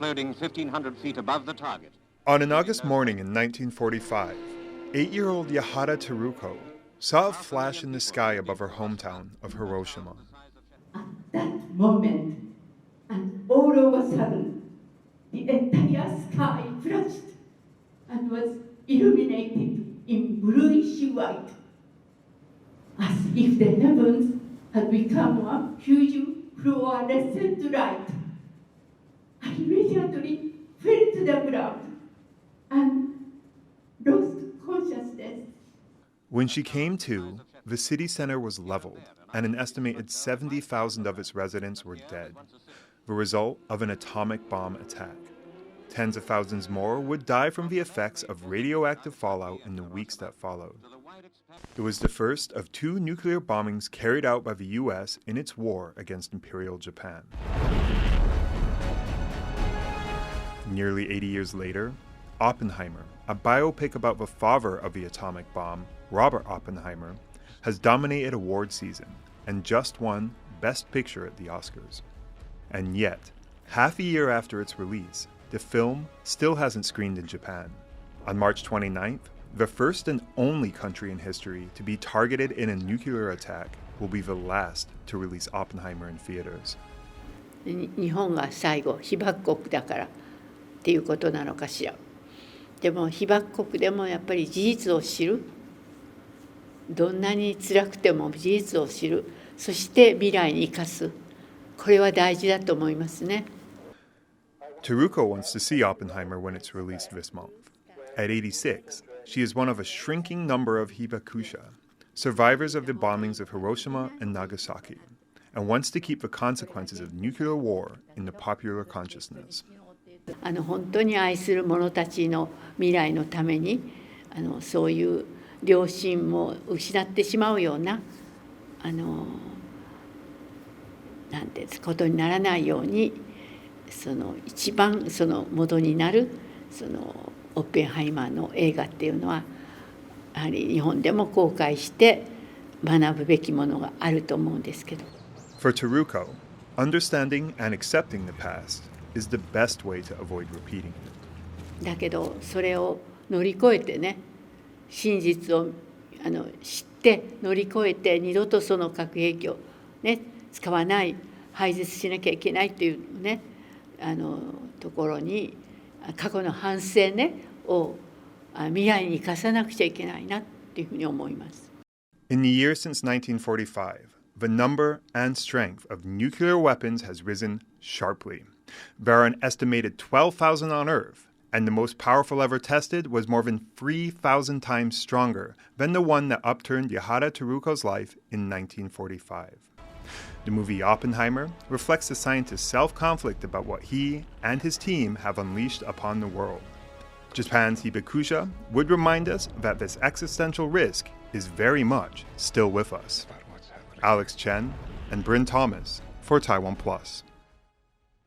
exploding 1,500 feet above the target. On an August morning in 1945, 8-year-old Yahara Teruko saw a flash in the sky above her hometown of Hiroshima. At that moment, and all of a sudden, the entire sky flashed and was illuminated in bluish white, as if the heavens had become a huge fluorescent light. I immediately fell to the ground and lost consciousness. When she came to, the city center was leveled, and an estimated 70,000 of its residents were dead, the result of an atomic bomb attack. Tens of thousands more would die from the effects of radioactive fallout in the weeks that followed. It was the first of 2 nuclear bombings carried out by the US in its war against Imperial Japan. Nearly 80 years later, Oppenheimer, a biopic about the father of the atomic bomb, Robert Oppenheimer, has dominated award season and just won Best Picture at the Oscars. And yet, half a year after its release, the film still hasn't screened in Japan. On March 29th, the first and only country in history to be targeted in a nuclear attack will be the last to release Oppenheimer in theaters. 日本が最後被爆国だからっていうことなのかしら。でも被爆国でもやっぱり事実を知る。どんなに辛くても事実を知る。そして未来に生かす。これは大事だと思いますね。Teruko wants to see Oppenheimer when it's released this month. At 86, she is one of a shrinking number of hibakusha, survivors of the bombings of Hiroshima and Nagasaki, and wants to keep the consequences of nuclear war in the popular consciousness. 本当に愛する者たちの未来のためにそういう良心も失ってしまうようななんてことにならないように一番元になるオッペンハイマーの映画っていうのはやはり日本でも公開して学ぶべきものがあると思うんですけど。For Teruko, understanding and accepting the past is the best way to avoid repeating it. だけどそれを乗り越えてね、真実を知って乗り越えて二度とその核兵器をね使わない、廃絶しなきゃいけないというねところに過去の反省ねを未来に生かさなくちゃいけないなっていうふうに思います。In the years since 1945, the number and strength of nuclear weapons has risen sharply. There are an estimated 12,000 on Earth, and the most powerful ever tested was more than 3,000 times stronger than the one that upturned Yahara Teruko's life in 1945. The movie Oppenheimer reflects the scientist's self-conflict about what he and his team have unleashed upon the world. Japan's hibakusha would remind us that this existential risk is very much still with us. Alex Chen and Bryn for TaiwanPlus.